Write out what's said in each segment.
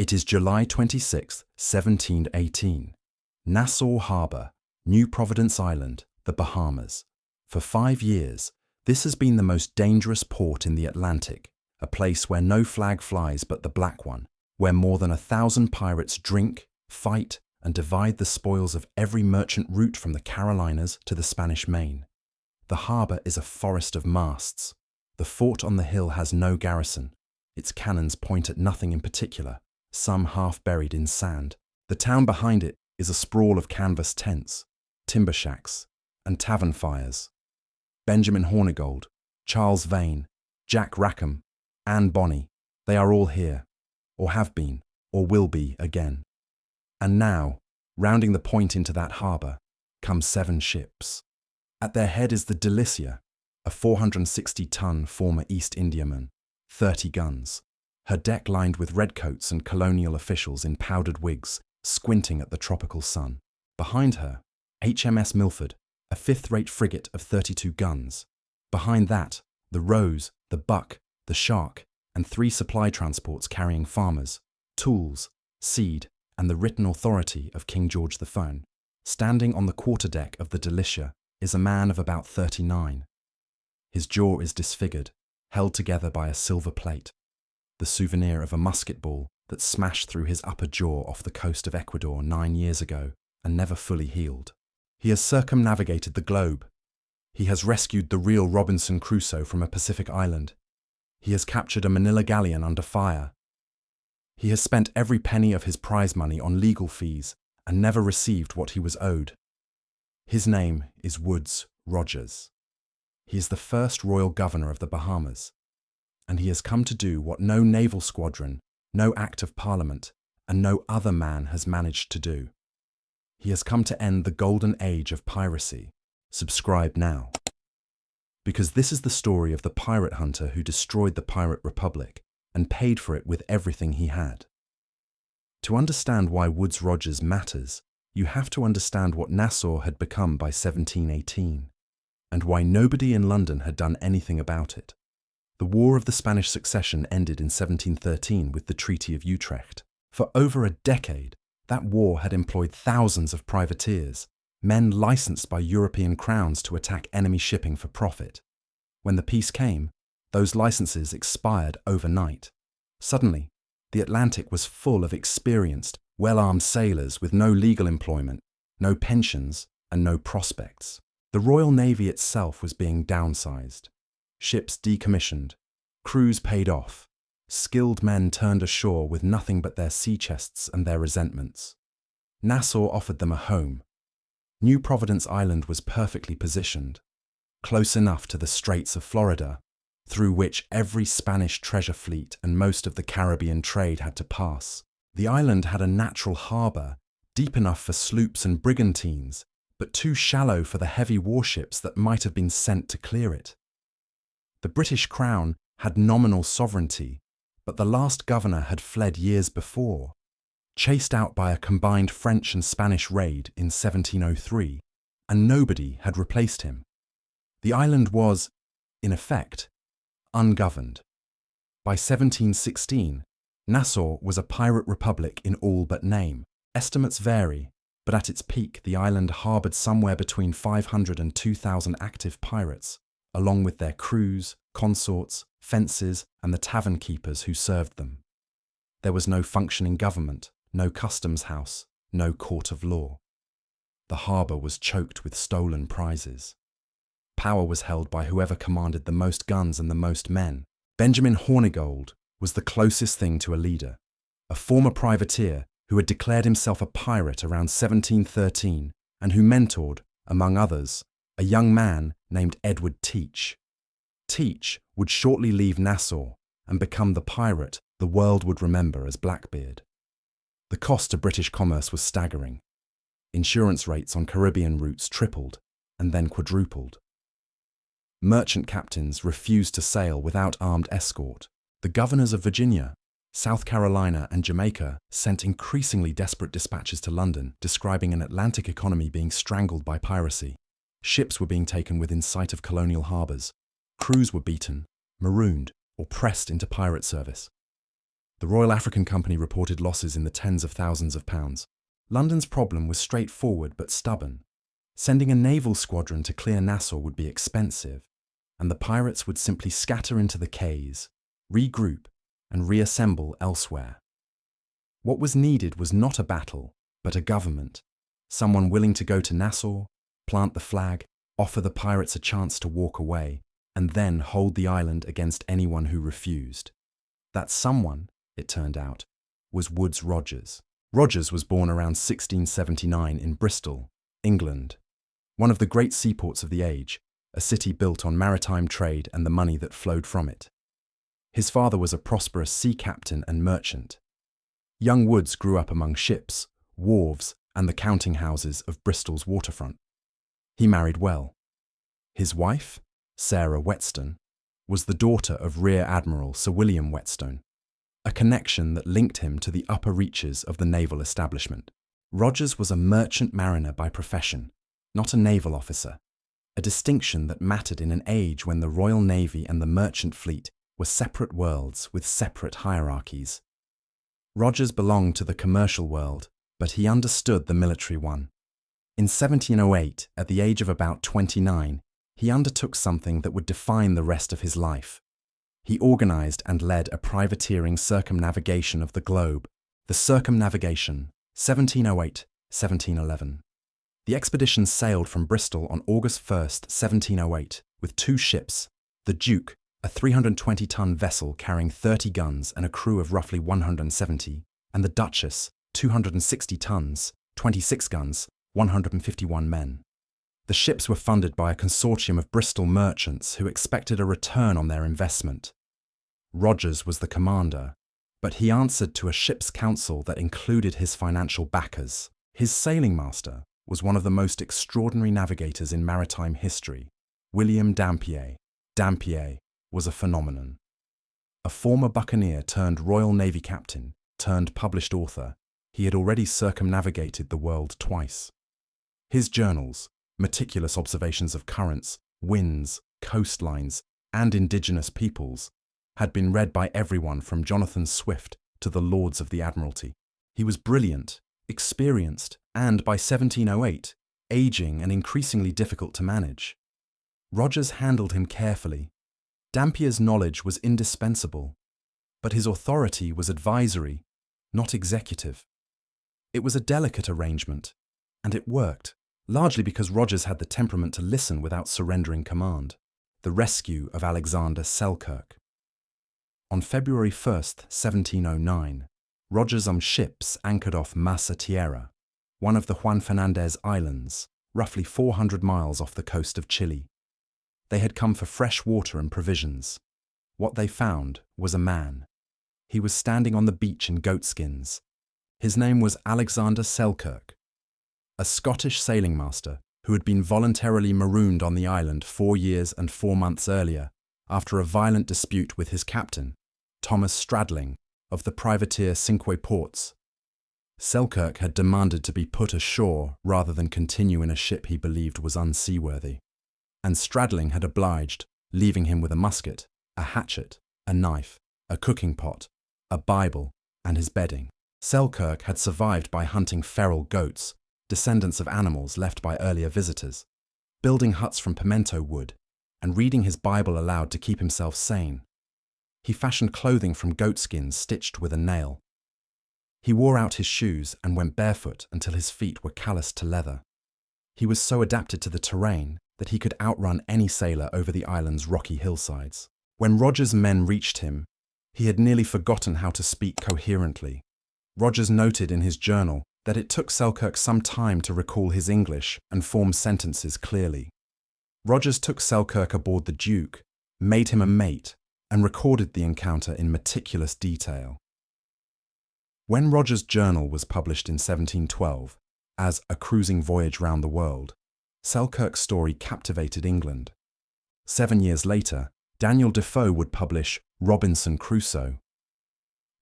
It is July 26, 1718. Nassau Harbour, New Providence Island, the Bahamas. For 5 years, this has been the most dangerous port in the Atlantic, a place where no flag flies but the black one, where more than 1,000 pirates drink, fight, and divide the spoils of every merchant route from the Carolinas to the Spanish Main. The harbour is a forest of masts. The fort on the hill has no garrison. Its cannons point at nothing in particular, some half buried in sand. The town behind it is a sprawl of canvas tents, timber shacks, and tavern fires. Benjamin Hornigold, Charles Vane, Jack Rackham, Anne Bonny, they are all here, or have been, or will be again. And now, rounding the point into that harbour, come 7 ships. At their head is the Delicia, a 460-ton former East Indiaman, 30 guns, her deck lined with redcoats and colonial officials in powdered wigs, squinting at the tropical sun. Behind her, HMS Milford, a 5th-rate frigate of 32 guns. Behind that, the Rose, the Buck, the Shark, and 3 supply transports carrying farmers, tools, seed, and the written authority of King George I. Standing on the quarterdeck of the Delicia is a man of about 39. His jaw is disfigured, held together by a silver plate, the souvenir of a musket ball that smashed through his upper jaw off the coast of Ecuador 9 years ago and never fully healed. He has circumnavigated the globe. He has rescued the real Robinson Crusoe from a Pacific island. He has captured a Manila galleon under fire. He has spent every penny of his prize money on legal fees and never received what he was owed. His name is Woodes Rogers. He is the first royal governor of the Bahamas, and he has come to do what no naval squadron, no act of parliament, and no other man has managed to do. He has come to end the golden age of piracy. Subscribe now. Because this is the story of the pirate hunter who destroyed the pirate republic and paid for it with everything he had. To understand why Woodes Rogers matters, you have to understand what Nassau had become by 1718, and why nobody in London had done anything about it. The War of the Spanish Succession ended in 1713 with the Treaty of Utrecht. For over a decade, that war had employed thousands of privateers, men licensed by European crowns to attack enemy shipping for profit. When the peace came, those licenses expired overnight. Suddenly, the Atlantic was full of experienced, well-armed sailors with no legal employment, no pensions, and no prospects. The Royal Navy itself was being downsized. Ships decommissioned, crews paid off, skilled men turned ashore with nothing but their sea chests and their resentments. Nassau offered them a home. New Providence Island was perfectly positioned, close enough to the Straits of Florida, through which every Spanish treasure fleet and most of the Caribbean trade had to pass. The island had a natural harbour, deep enough for sloops and brigantines, but too shallow for the heavy warships that might have been sent to clear it. The British Crown had nominal sovereignty, but the last governor had fled years before, chased out by a combined French and Spanish raid in 1703, and nobody had replaced him. The island was, in effect, ungoverned. By 1716, Nassau was a pirate republic in all but name. Estimates vary, but at its peak the island harboured somewhere between 500 and 2,000 active pirates, along with their crews, consorts, fences, and the tavern keepers who served them. There was no functioning government, no customs house, no court of law. The harbour was choked with stolen prizes. Power was held by whoever commanded the most guns and the most men. Benjamin Hornigold was the closest thing to a leader, a former privateer who had declared himself a pirate around 1713 and who mentored, among others, a young man named Edward Teach. Teach would shortly leave Nassau and become the pirate the world would remember as Blackbeard. The cost to British commerce was staggering. Insurance rates on Caribbean routes tripled and then quadrupled. Merchant captains refused to sail without armed escort. The governors of Virginia, South Carolina, and Jamaica sent increasingly desperate dispatches to London describing an Atlantic economy being strangled by piracy. Ships were being taken within sight of colonial harbours. Crews were beaten, marooned, or pressed into pirate service. The Royal African Company reported losses in the tens of thousands of pounds. London's problem was straightforward but stubborn. Sending a naval squadron to clear Nassau would be expensive, and the pirates would simply scatter into the quays, regroup, and reassemble elsewhere. What was needed was not a battle, but a government, someone willing to go to Nassau, plant the flag, offer the pirates a chance to walk away, and then hold the island against anyone who refused. That someone, it turned out, was Woodes Rogers. Rogers was born around 1679 in Bristol, England, one of the great seaports of the age, a city built on maritime trade and the money that flowed from it. His father was a prosperous sea captain and merchant. Young Woodes grew up among ships, wharves, and the counting houses of Bristol's waterfront. He married well. His wife, Sarah Whetstone, was the daughter of Rear Admiral Sir William Whetstone, a connection that linked him to the upper reaches of the naval establishment. Rogers was a merchant mariner by profession, not a naval officer, a distinction that mattered in an age when the Royal Navy and the merchant fleet were separate worlds with separate hierarchies. Rogers belonged to the commercial world, but he understood the military one. In 1708, at the age of about 29, he undertook something that would define the rest of his life. He organized and led a privateering circumnavigation of the globe, the Circumnavigation, 1708-1711. The expedition sailed from Bristol on August 1st, 1708, with 2 ships, the Duke, a 320-ton vessel carrying 30 guns and a crew of roughly 170, and the Duchess, 260 tons, 26 guns, 151 men. The ships were funded by a consortium of Bristol merchants who expected a return on their investment. Rogers was the commander, but he answered to a ship's council that included his financial backers. His sailing master was one of the most extraordinary navigators in maritime history, William Dampier. Dampier was a phenomenon. A former buccaneer turned Royal Navy captain, turned published author, he had already circumnavigated the world twice. His journals, meticulous observations of currents, winds, coastlines, and indigenous peoples, had been read by everyone from Jonathan Swift to the Lords of the Admiralty. He was brilliant, experienced, and by 1708, aging and increasingly difficult to manage. Rogers handled him carefully. Dampier's knowledge was indispensable, but his authority was advisory, not executive. It was a delicate arrangement, and it worked, largely because Rogers had the temperament to listen without surrendering command. The rescue of Alexander Selkirk. On February 1st, 1709, Rogers' ships anchored off Masa Tierra, one of the Juan Fernandez Islands, roughly 400 miles off the coast of Chile. They had come for fresh water and provisions. What they found was a man. He was standing on the beach in goatskins. His name was Alexander Selkirk, a Scottish sailing master who had been voluntarily marooned on the island 4 years and 4 months earlier after a violent dispute with his captain, Thomas Stradling, of the privateer Cinque Ports. Selkirk had demanded to be put ashore rather than continue in a ship he believed was unseaworthy, and Stradling had obliged, leaving him with a musket, a hatchet, a knife, a cooking pot, a Bible, and his bedding. Selkirk had survived by hunting feral goats, descendants of animals left by earlier visitors, building huts from pimento wood, and reading his Bible aloud to keep himself sane. He fashioned clothing from goatskins stitched with a nail. He wore out his shoes and went barefoot until his feet were calloused to leather. He was so adapted to the terrain that he could outrun any sailor over the island's rocky hillsides. When Rogers' men reached him, he had nearly forgotten how to speak coherently. Rogers noted in his journal that it took Selkirk some time to recall his English and form sentences clearly. Rogers took Selkirk aboard the Duke, made him a mate, and recorded the encounter in meticulous detail. When Rogers' journal was published in 1712, as A Cruising Voyage Round the World, Selkirk's story captivated England. 7 years later, Daniel Defoe would publish Robinson Crusoe,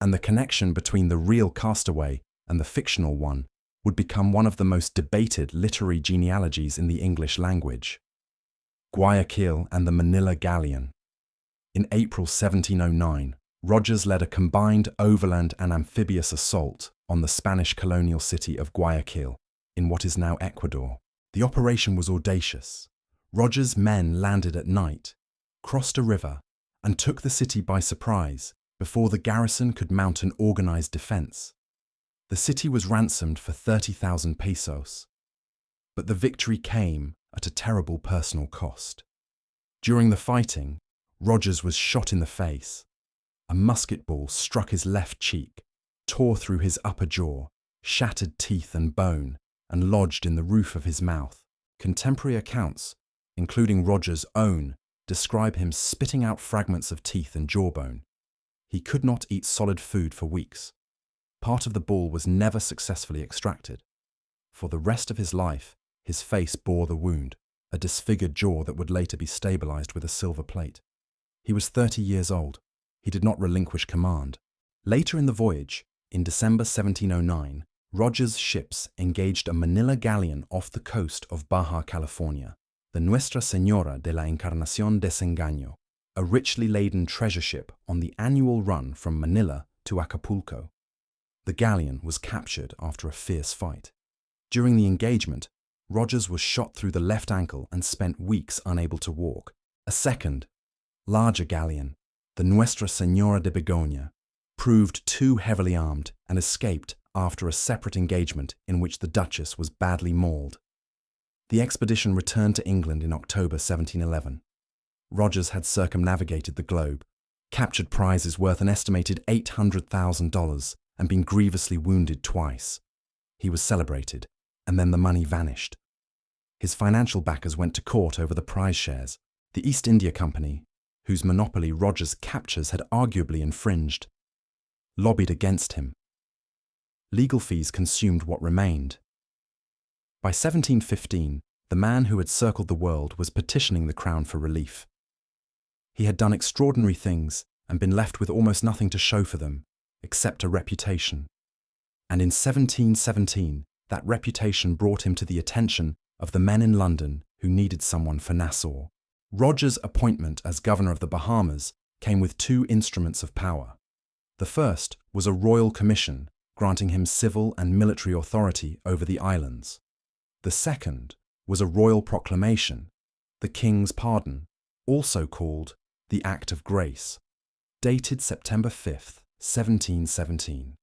and the connection between the real castaway and the fictional one would become one of the most debated literary genealogies in the English language. Guayaquil and the Manila Galleon. In April 1709, Rogers led a combined overland and amphibious assault on the Spanish colonial city of Guayaquil, in what is now Ecuador. The operation was audacious. Rogers' men landed at night, crossed a river, and took the city by surprise before the garrison could mount an organized defense. The city was ransomed for 30,000 pesos. But the victory came at a terrible personal cost. During the fighting, Rogers was shot in the face. A musket ball struck his left cheek, tore through his upper jaw, shattered teeth and bone, and lodged in the roof of his mouth. Contemporary accounts, including Rogers' own, describe him spitting out fragments of teeth and jawbone. He could not eat solid food for weeks. Part of the ball was never successfully extracted. For the rest of his life, his face bore the wound, a disfigured jaw that would later be stabilized with a silver plate. He was 30 years old. He did not relinquish command. Later in the voyage, in December 1709, Rogers' ships engaged a Manila galleon off the coast of Baja California, the Nuestra Señora de la Encarnación Desengaño, a richly laden treasure ship on the annual run from Manila to Acapulco. The galleon was captured after a fierce fight. During the engagement, Rogers was shot through the left ankle and spent weeks unable to walk. A second, larger galleon, the Nuestra Señora de Begoña, proved too heavily armed and escaped after a separate engagement in which the Duchess was badly mauled. The expedition returned to England in October 1711. Rogers had circumnavigated the globe, captured prizes worth an estimated $800,000, and been grievously wounded twice. He was celebrated, and then the money vanished. His financial backers went to court over the prize shares. The East India Company, whose monopoly Rogers' captures had arguably infringed, lobbied against him. Legal fees consumed what remained. By 1715, the man who had circled the world was petitioning the crown for relief. He had done extraordinary things and been left with almost nothing to show for them, except a reputation. And in 1717, that reputation brought him to the attention of the men in London who needed someone for Nassau. Rogers' appointment as governor of the Bahamas came with two instruments of power. The first was a royal commission granting him civil and military authority over the islands. The second was a royal proclamation, the King's Pardon, also called the Act of Grace, dated September 5, 1717.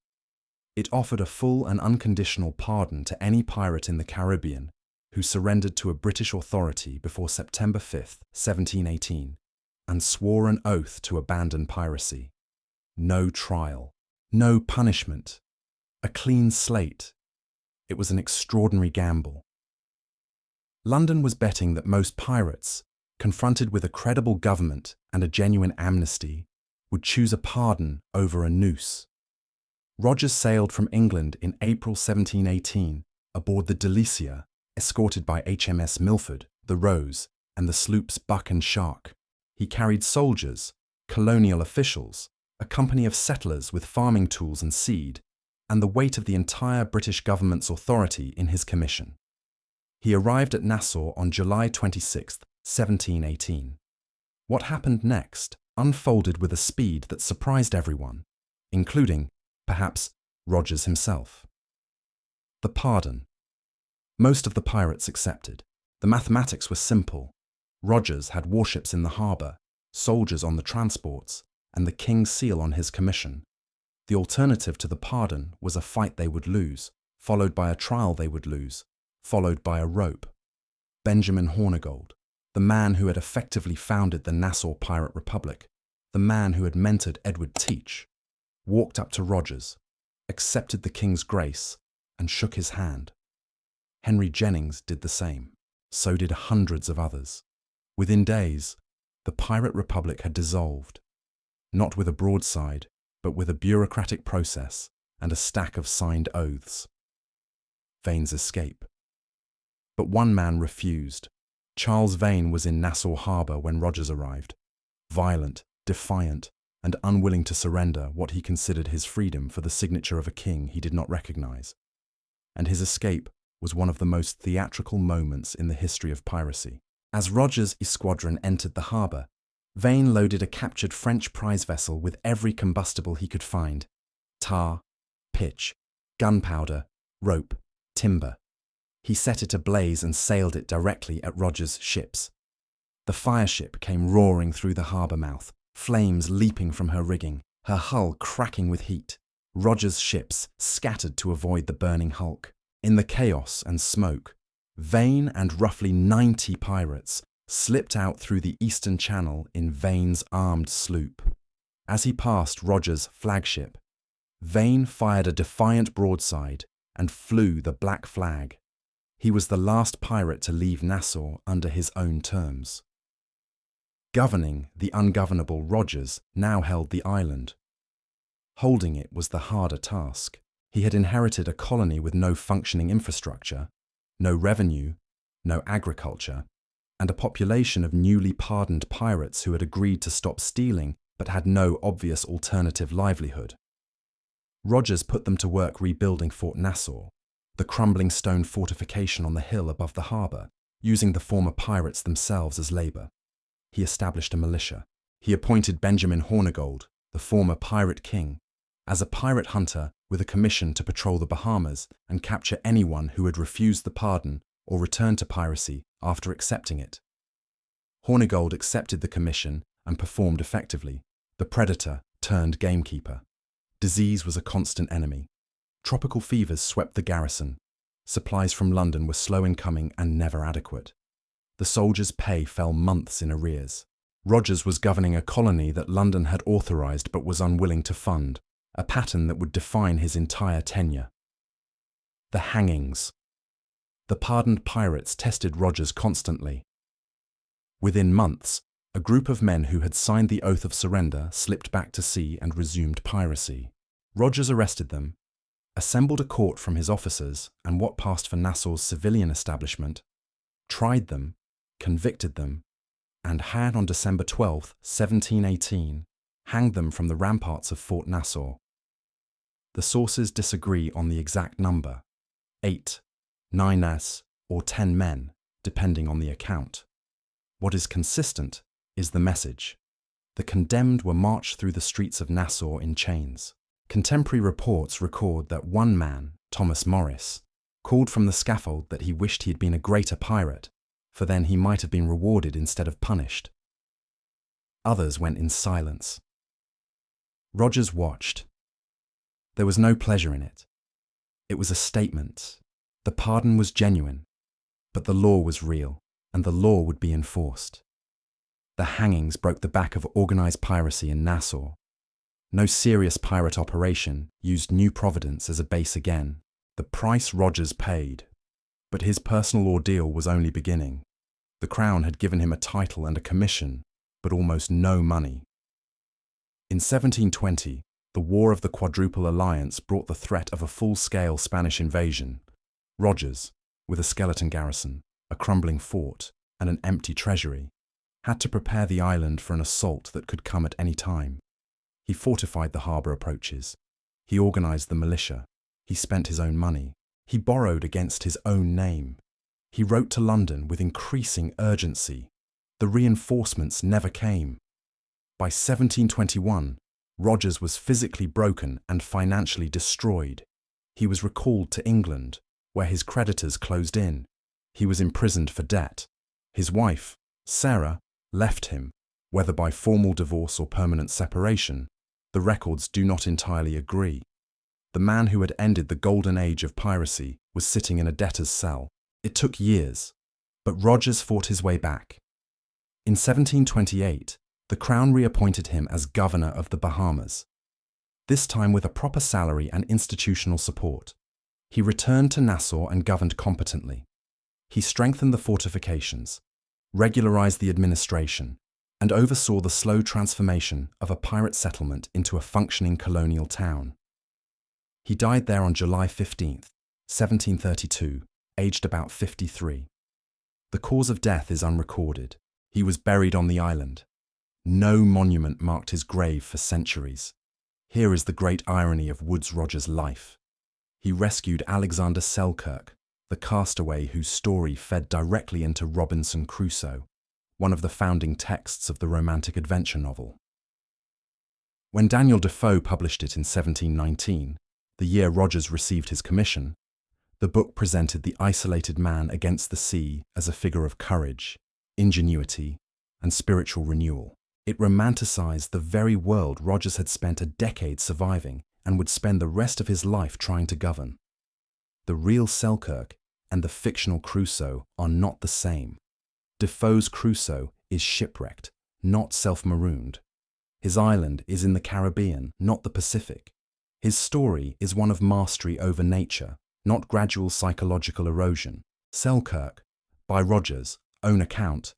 It offered a full and unconditional pardon to any pirate in the Caribbean who surrendered to a British authority before September 5, 1718, and swore an oath to abandon piracy. No trial, no punishment, a clean slate. It was an extraordinary gamble. London was betting that most pirates, confronted with a credible government and a genuine amnesty, would choose a pardon over a noose. Rogers sailed from England in April 1718 aboard the Delicia, escorted by HMS Milford, the Rose, and the sloops Buck and Shark. He carried soldiers, colonial officials, a company of settlers with farming tools and seed, and the weight of the entire British government's authority in his commission. He arrived at Nassau on July 26, 1718. What happened next unfolded with a speed that surprised everyone, including, perhaps, Rogers himself. The pardon. Most of the pirates accepted. The mathematics were simple. Rogers had warships in the harbour, soldiers on the transports, and the King's seal on his commission. The alternative to the pardon was a fight they would lose, followed by a trial they would lose, followed by a rope. Benjamin Hornigold, the man who had effectively founded the Nassau Pirate Republic, the man who had mentored Edward Teach, walked up to Rogers, accepted the King's grace, and shook his hand. Henry Jennings did the same. So did hundreds of others. Within days, the Pirate Republic had dissolved, not with a broadside, but with a bureaucratic process and a stack of signed oaths. Vane's escape. But one man refused. Charles Vane was in Nassau Harbour when Rogers arrived, violent, defiant, and unwilling to surrender what he considered his freedom for the signature of a king he did not recognize. And his escape was one of the most theatrical moments in the history of piracy. As Rogers' squadron entered the harbour, Vane loaded a captured French prize vessel with every combustible he could find: tar, pitch, gunpowder, rope, timber. He set it ablaze and sailed it directly at Rogers' ships. The fireship came roaring through the harbour mouth, flames leaping from her rigging, her hull cracking with heat. Rogers' ships scattered to avoid the burning hulk. In the chaos and smoke, Vane and roughly 90 pirates slipped out through the eastern channel in Vane's armed sloop. As he passed Rogers' flagship, Vane fired a defiant broadside and flew the black flag. He was the last pirate to leave Nassau under his own terms. Governing the ungovernable Rogers now held the island. Holding it was the harder task. He had inherited a colony with no functioning infrastructure, no revenue, no agriculture, and a population of newly pardoned pirates who had agreed to stop stealing but had no obvious alternative livelihood. Rogers put them to work rebuilding Fort Nassau, the crumbling stone fortification on the hill above the harbour, using the former pirates themselves as labour. He established a militia. He appointed Benjamin Hornigold, the former pirate king, as a pirate hunter with a commission to patrol the Bahamas and capture anyone who had refused the pardon or returned to piracy after accepting it. Hornigold accepted the commission and performed effectively. The predator turned gamekeeper. Disease was a constant enemy. Tropical fevers swept the garrison. Supplies from London were slow in coming and never adequate. The soldiers' pay fell months in arrears. Rogers was governing a colony that London had authorised but was unwilling to fund, a pattern that would define his entire tenure. The hangings. The pardoned pirates tested Rogers constantly. Within months, a group of men who had signed the oath of surrender slipped back to sea and resumed piracy. Rogers arrested them, assembled a court from his officers and what passed for Nassau's civilian establishment, tried them, convicted them, and had on December 12, 1718, hanged them from the ramparts of Fort Nassau. The sources disagree on the exact number: 8, 9 or 10 men, depending on the account. What is consistent is the message. The condemned were marched through the streets of Nassau in chains. Contemporary reports record that one man, Thomas Morris, called from the scaffold that he wished he had been a greater pirate, for then he might have been rewarded instead of punished. Others went in silence. Rogers watched. There was no pleasure in it. It was a statement. The pardon was genuine, but the law was real, and the law would be enforced. The hangings broke the back of organised piracy in Nassau. No serious pirate operation used New Providence as a base again. The price Rogers paid. But his personal ordeal was only beginning. The Crown had given him a title and a commission, but almost no money. In 1720, the War of the Quadruple Alliance brought the threat of a full-scale Spanish invasion. Rogers, with a skeleton garrison, a crumbling fort, and an empty treasury, had to prepare the island for an assault that could come at any time. He fortified the harbour approaches. He organised the militia. He spent his own money. He borrowed against his own name. He wrote to London with increasing urgency. The reinforcements never came. By 1721, Rogers was physically broken and financially destroyed. He was recalled to England, where his creditors closed in. He was imprisoned for debt. His wife, Sarah, left him, whether by formal divorce or permanent separation. The records do not entirely agree. The man who had ended the golden age of piracy was sitting in a debtor's cell. It took years, but Rogers fought his way back. In 1728, the Crown reappointed him as governor of the Bahamas, this time with a proper salary and institutional support. He returned to Nassau and governed competently. He strengthened the fortifications, regularized the administration, and oversaw the slow transformation of a pirate settlement into a functioning colonial town. He died there on July 15, 1732, aged about 53. The cause of death is unrecorded. He was buried on the island. No monument marked his grave for centuries. Here is the great irony of Woodes Rogers' life. He rescued Alexander Selkirk, the castaway whose story fed directly into Robinson Crusoe. one of the founding texts of the romantic adventure novel. When Daniel Defoe published it in 1719, the year Rogers received his commission, the book presented the isolated man against the sea as a figure of courage, ingenuity, and spiritual renewal. It romanticized the very world Rogers had spent a decade surviving and would spend the rest of his life trying to govern. The real Selkirk and the fictional Crusoe are not the same. Defoe's Crusoe is shipwrecked, not self-marooned. His island is in the Caribbean, not the Pacific. His story is one of mastery over nature, not gradual psychological erosion. Selkirk, by Rogers' own account,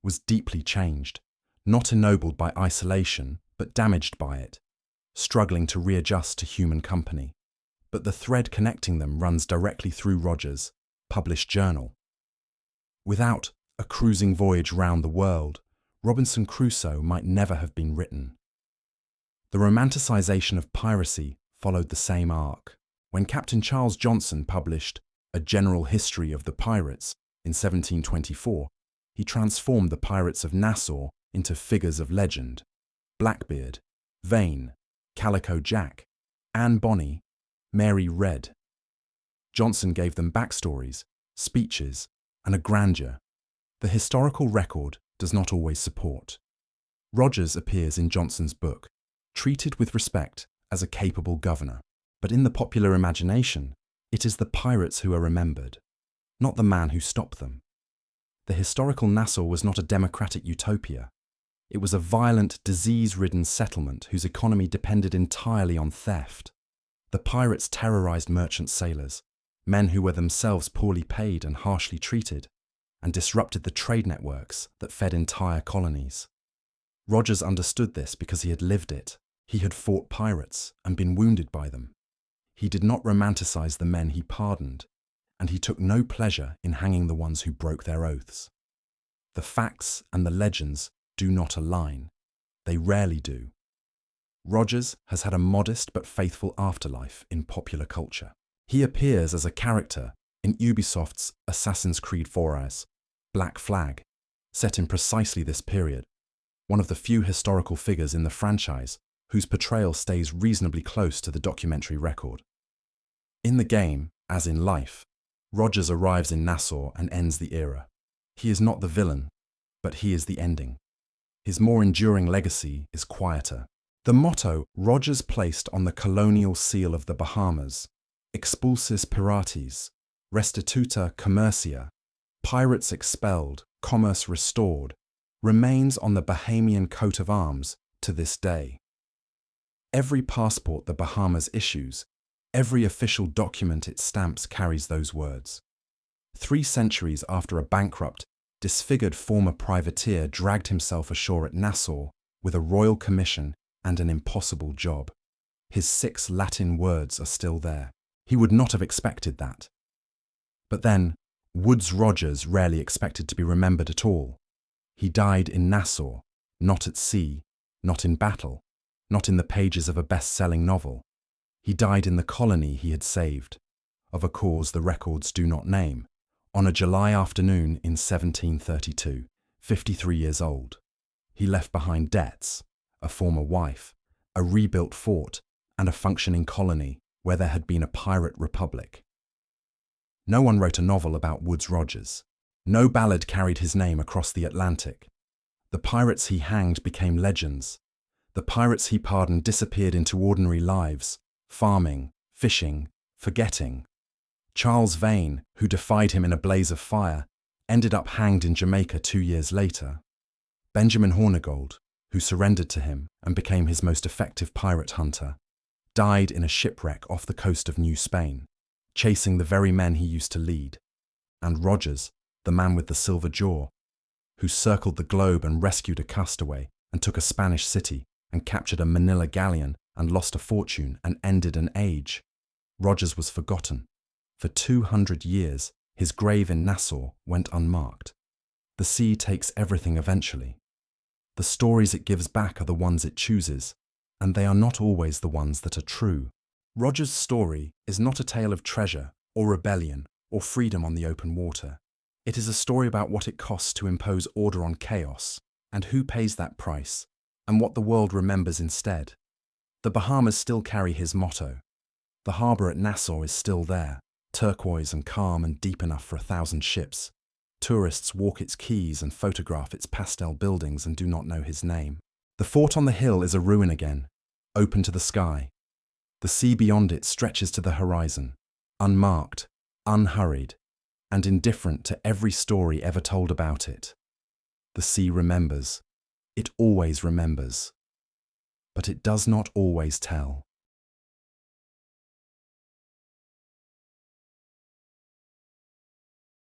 was deeply changed, not ennobled by isolation, but damaged by it, struggling to readjust to human company. But the thread connecting them runs directly through Rogers' published journal. Without A Cruising Voyage Round the World, Robinson Crusoe might never have been written. The romanticization of piracy followed the same arc. When Captain Charles Johnson published A General History of the Pirates in 1724, he transformed the pirates of Nassau into figures of legend: Blackbeard, Vane, Calico Jack, Anne Bonny, Mary Red. Johnson gave them backstories, speeches, and a grandeur the historical record does not always support. Rogers appears in Johnson's book, treated with respect as a capable governor, but in the popular imagination, it is the pirates who are remembered, not the man who stopped them. The historical Nassau was not a democratic utopia. It was a violent, disease-ridden settlement whose economy depended entirely on theft. The pirates terrorized merchant sailors, men who were themselves poorly paid and harshly treated, and disrupted the trade networks that fed entire colonies. Rogers understood this because he had lived it. He had fought pirates and been wounded by them. He did not romanticize the men he pardoned, and he took no pleasure in hanging the ones who broke their oaths. The facts and the legends do not align. They rarely do. Rogers has had a modest but faithful afterlife in popular culture. He appears as a character in Ubisoft's Assassin's Creed 4's Black Flag, set in precisely this period, one of the few historical figures in the franchise whose portrayal stays reasonably close to the documentary record. In the game, as in life, Rogers arrives in Nassau and ends the era. He is not the villain, but he is the ending. His more enduring legacy is quieter. The motto Rogers placed on the colonial seal of the Bahamas, Expulsis Pirates, Restituta Commercia, Pirates expelled, commerce restored, remains on the Bahamian coat of arms to this day. Every passport the Bahamas issues, every official document it stamps carries those words. 3 centuries after a bankrupt, disfigured former privateer dragged himself ashore at Nassau with a royal commission and an impossible job, his 6 Latin words are still there. He would not have expected that. But then, Woodes Rogers rarely expected to be remembered at all. He died in Nassau, not at sea, not in battle, not in the pages of a best-selling novel. He died in the colony he had saved, of a cause the records do not name, on a July afternoon in 1732, 53 years old. He left behind debts, a former wife, a rebuilt fort, and a functioning colony where there had been a pirate republic. No one wrote a novel about Woodes Rogers. No ballad carried his name across the Atlantic. The pirates he hanged became legends. The pirates he pardoned disappeared into ordinary lives, farming, fishing, forgetting. Charles Vane, who defied him in a blaze of fire, ended up hanged in Jamaica 2 years later. Benjamin Hornigold, who surrendered to him and became his most effective pirate hunter, died in a shipwreck off the coast of New Spain, chasing the very men he used to lead. And Rogers, the man with the silver jaw, who circled the globe and rescued a castaway and took a Spanish city and captured a Manila galleon and lost a fortune and ended an age. Rogers was forgotten. For 200 years, his grave in Nassau went unmarked. The sea takes everything eventually. The stories it gives back are the ones it chooses, and they are not always the ones that are true. Rogers' story is not a tale of treasure or rebellion or freedom on the open water. It is a story about what it costs to impose order on chaos, and who pays that price, and what the world remembers instead. The Bahamas still carry his motto. The harbour at Nassau is still there, turquoise and calm and deep enough for 1,000 ships. Tourists walk its quays and photograph its pastel buildings and do not know his name. The fort on the hill is a ruin again, open to the sky. The sea beyond it stretches to the horizon, unmarked, unhurried, and indifferent to every story ever told about it. The sea remembers. It always remembers. But it does not always tell.